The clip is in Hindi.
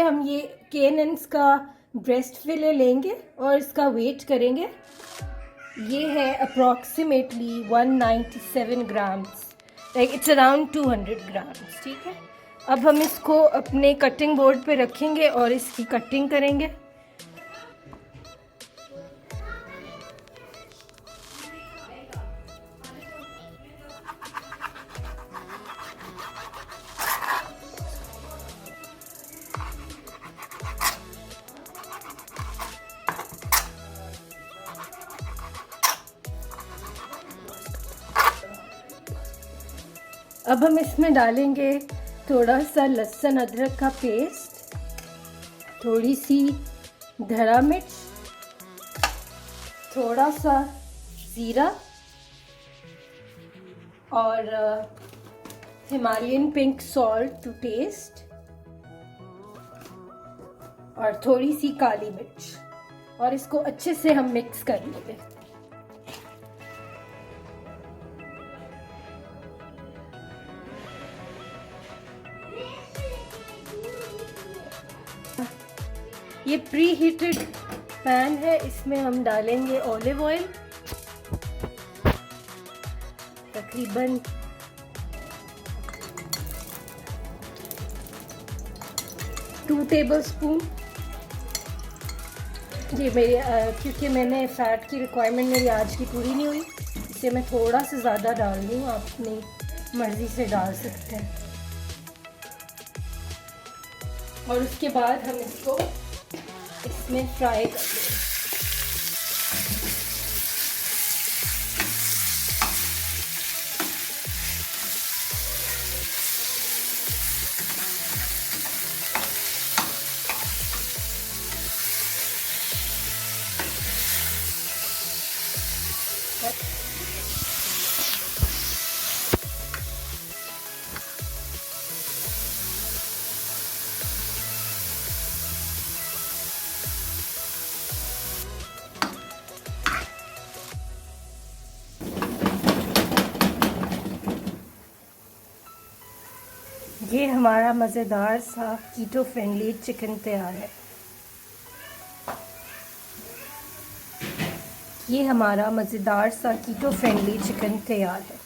हम ये K&N's का ब्रेस्ट फिले लेंगे और इसका वेट करेंगे। ये है approximately 197 grams, like it's around 200 grams. ठीक है, अब हम इसको अपने कटिंग बोर्ड पे रखेंगे और इसकी कटिंग करेंगे। अब हम इसमें डालेंगे थोड़ा सा लहसुन अदरक का पेस्ट, थोड़ी सी धरा मिर्च, थोड़ा सा ज़ीरा और Himalayan pink salt to taste और थोड़ी सी काली मिर्च, और इसको अच्छे से हम मिक्स कर लेंगे। ये प्री हीटेड पैन है, इसमें हम डालेंगे ऑलिव ऑयल तकरीबन 2 टेबलस्पून। ये मेरे क्योंकि मैंने फ़ैट की रिक्वायरमेंट मेरी आज की पूरी नहीं हुई, इसे मैं थोड़ा सा ज़्यादा डाल रही हूँ, आप अपनी मर्ज़ी से डाल सकते हैं। और उसके बाद हम इसको इसमें फ्राई कर लेंगे। ये हमारा मज़ेदार सा कीटो फ्रेंडली चिकन तैयार है। ये हमारा मज़ेदार सा कीटो फ्रेंडली चिकन तैयार है।